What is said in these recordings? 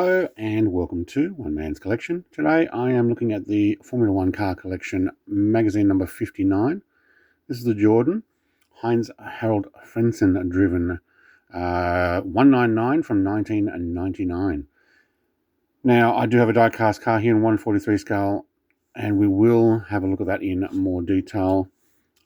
Hello and welcome to One Man's Collection. Today I am looking at the Formula One car collection magazine number 59. This is the Jordan Heinz-Harald Frentzen driven 199 from 1999. Now I do have a die-cast car here in 143 scale, and we will have a look at that in more detail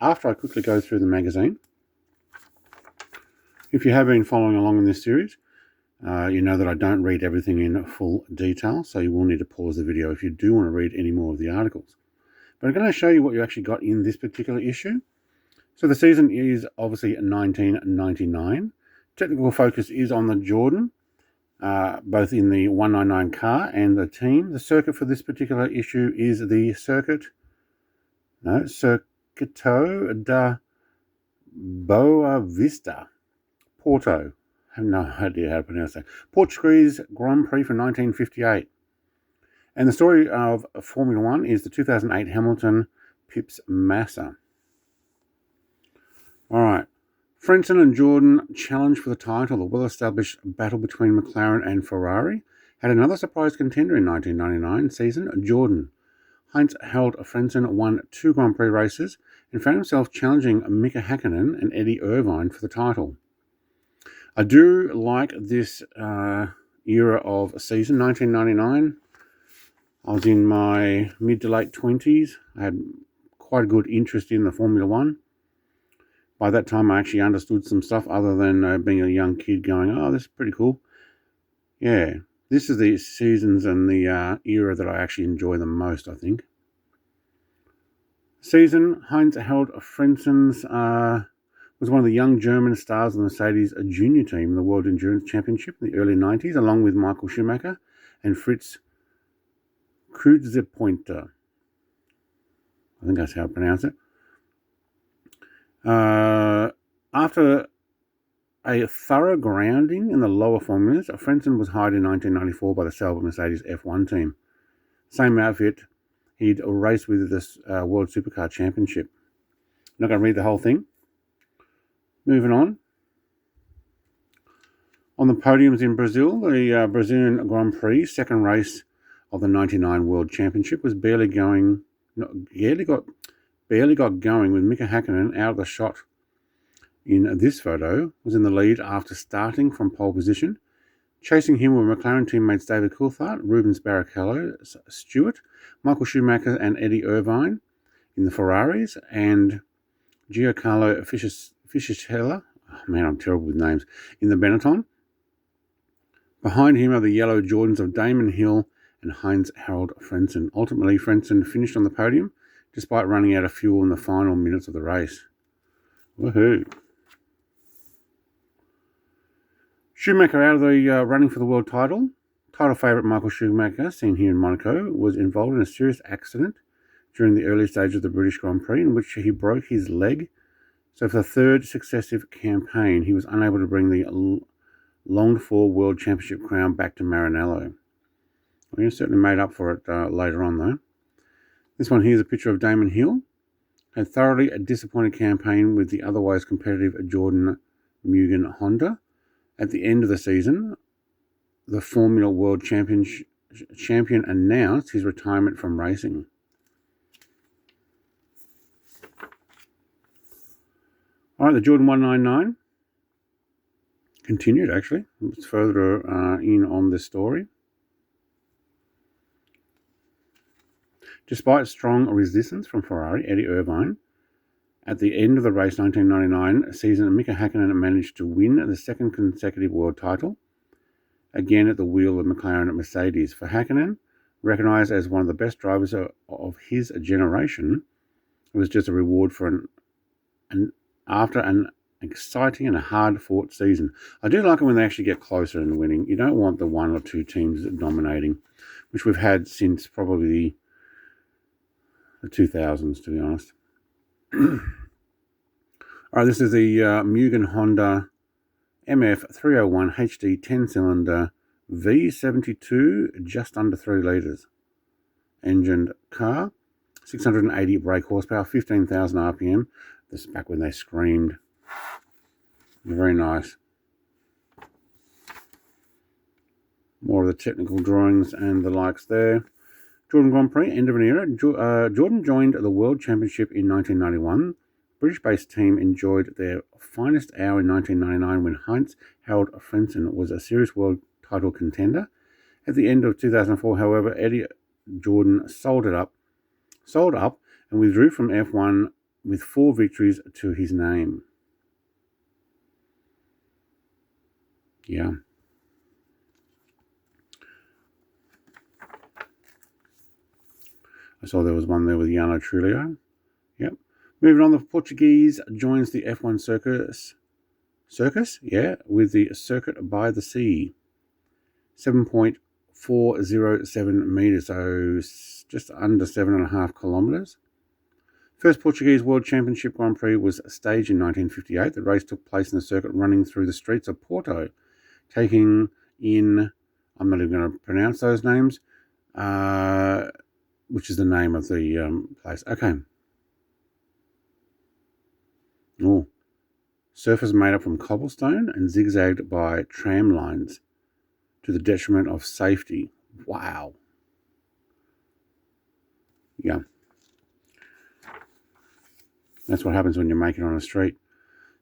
after I quickly go through the magazine. If you have been following along in this series, you know that I don't read everything in full detail, so you will need to pause the video if you do want to read any more of the articles. But I'm going to show you what you actually got in this particular issue. So the season is obviously 1999. Technical focus is on the Jordan, both in the 199 car and the team. The circuit for this particular issue is the Circuito da Boa Vista, Porto. I have no idea how to pronounce that. Portuguese Grand Prix from 1958. And the story of Formula One is the 2008 Hamilton Pips Massa. All right. Frentzen and Jordan challenged for the title. The well-established battle between McLaren and Ferrari had another surprise contender in 1999 season, Jordan. Heinz-Harald Frentzen won 2 Grand Prix races and found himself challenging Mika Häkkinen and Eddie Irvine for the title. I do like this era of season, 1999. I was in my mid to late 20s. I had quite a good interest in the Formula One. By that time, I actually understood some stuff other than being a young kid going, oh, this is pretty cool. Yeah, this is the seasons and the era that I actually enjoy the most, I think. Season, Heinz-Harald Frentzen's was one of the young German stars of the Mercedes junior team in the World Endurance Championship in the early 90s, along with Michael Schumacher and Fritz Kreuzepointer. I think that's how I pronounce it. After a thorough grounding in the lower formulas, Frentzen was hired in 1994 by the Sauber Mercedes F1 team. Same outfit he'd raced with this World Supercar Championship. I'm not going to read the whole thing. Moving on. On the podiums in Brazil, the Brazilian Grand Prix, second race of the 99 World Championship, was barely got going with Mika Häkkinen out of the shot. In this photo, was in the lead after starting from pole position. Chasing him were McLaren teammates David Coulthard, Rubens Barrichello, Stewart, Michael Schumacher and Eddie Irvine in the Ferraris, and Giancarlo Fisichella, oh man, I'm terrible with names, in the Benetton. Behind him are the yellow Jordans of Damon Hill and Heinz-Harald Frentzen. Ultimately, Frentzen finished on the podium despite running out of fuel in the final minutes of the race. Woohoo! Schumacher out of the running for the world title. Title favourite Michael Schumacher, seen here in Monaco, was involved in a serious accident during the early stage of the British Grand Prix in which he broke his leg. So for the third successive campaign, he was unable to bring the longed-for World Championship crown back to Maranello. Well, he certainly made up for it later on, though. This one here is a picture of Damon Hill. Had thoroughly a disappointing campaign with the otherwise competitive Jordan Mugen Honda. At the end of the season, the Formula World Champion announced his retirement from racing. All right, the Jordan 199 continued, actually. It's further in on this story. Despite strong resistance from Ferrari, Eddie Irvine, at the end of the race 1999 season, Mika Häkkinen managed to win the second consecutive world title, again at the wheel of McLaren at Mercedes. For Häkkinen, recognised as one of the best drivers of his generation, it was just a reward for after an exciting and a hard-fought season. I do like it when they actually get closer in winning. You don't want the one or two teams dominating, which we've had since probably the 2000s, to be honest. All right, this is the Mugen Honda MF301 HD 10-cylinder V72, just under 3 litres. Engined car, 680 brake horsepower, 15,000 RPM. This is back when they screamed. Very nice. More of the technical drawings and the likes there. Jordan Grand Prix, end of an era. Jordan joined the World Championship in 1991. British-based team enjoyed their finest hour in 1999 when Heinz-Harald Frentzen was a serious world title contender. At the end of 2004, however, Eddie Jordan sold up, and withdrew from F1 with 4 victories to his name. Yeah. I saw there was one there with Jarno Trulio. Yep. Moving on, the Portuguese joins the F1 circus. Yeah, with the Circuit by the Sea. 7.407 metres, so just under 7.5 kilometres. First Portuguese World Championship Grand Prix was staged in 1958. The race took place in the circuit running through the streets of Porto, taking in, I'm not even going to pronounce those names, which is the name of the place. Okay. Oh, surface made up from cobblestone and zigzagged by tram lines to the detriment of safety. Wow. Yeah. That's what happens when you make it on a street.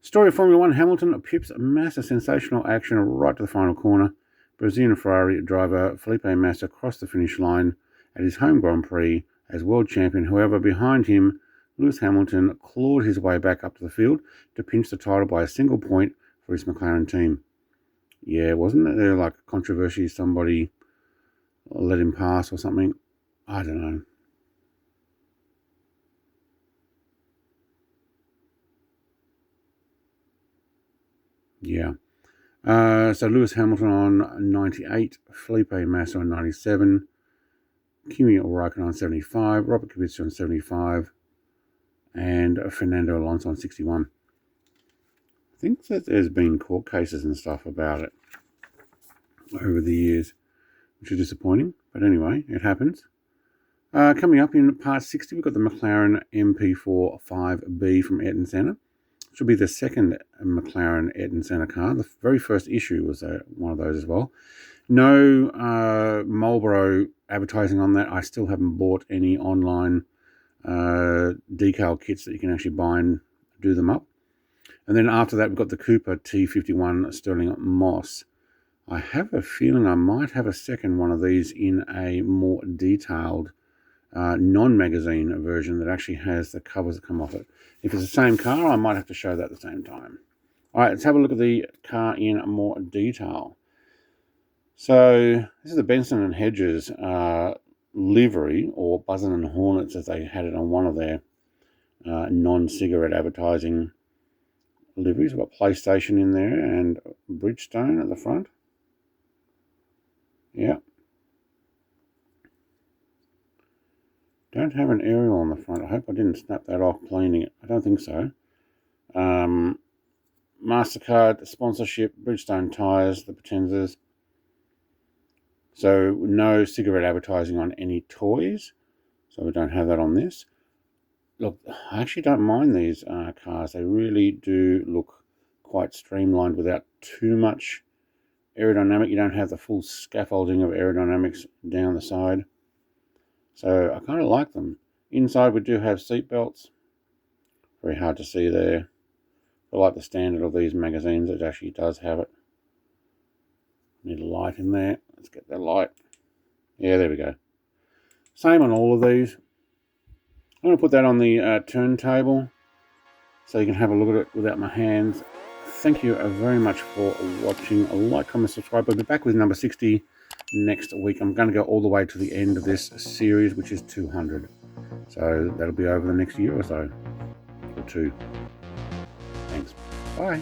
Story of Formula 1, Hamilton pips Massa, sensational action right to the final corner. Brazilian Ferrari driver Felipe Massa crossed the finish line at his home Grand Prix as world champion. However, behind him, Lewis Hamilton clawed his way back up to the field to pinch the title by a single point for his McLaren team. Yeah, wasn't there like controversy, somebody let him pass or something? I don't know. Yeah. So Lewis Hamilton on 98, Felipe Massa on 97, Kimi Räikkönen on 75, Robert Kubica on 75, and Fernando Alonso on 61. I think that there's been court cases and stuff about it over the years, which is disappointing. But anyway, it happens. Coming up in part 60, we've got the McLaren MP4 5B from Ayrton Senna. Should be the second McLaren Ayrton Senna car. The very first issue was one of those as well. No Marlboro advertising on that. I still haven't bought any online decal kits that you can actually buy and do them up. And then after that, we've got the Cooper T51 Sterling Moss. I have a feeling I might have a second one of these in a more detailed non-magazine version that actually has the covers that come off it. If it's the same car, I might have to show that at the same time. All right, let's have a look at the car in more detail. So this is the Benson and Hedges livery, or Buzzin' and Hornets as they had it on one of their non-cigarette advertising liveries. We've got PlayStation in there and Bridgestone at the front. Yeah. Don't have an aerial on the front. I hope I didn't snap that off cleaning it. I don't think so. MasterCard sponsorship, Bridgestone tyres, the Potenzas. So no cigarette advertising on any toys. So we don't have that on this. Look, I actually don't mind these cars. They really do look quite streamlined without too much aerodynamic. You don't have the full scaffolding of aerodynamics down the side. So I kind of like them. Inside we do have seat belts. Very hard to see there. I like the standard of these magazines. It actually does have it. Need a light in there. Let's get that light. Yeah, there we go. Same on all of these. I'm going to put that on the turntable so you can have a look at it without my hands. Thank you very much for watching. Like, comment, subscribe. I'll be back with number 60 next week. I'm going to go all the way to the end of this series, which is 200. So that'll be over the next year or so, or two. Thanks. Bye.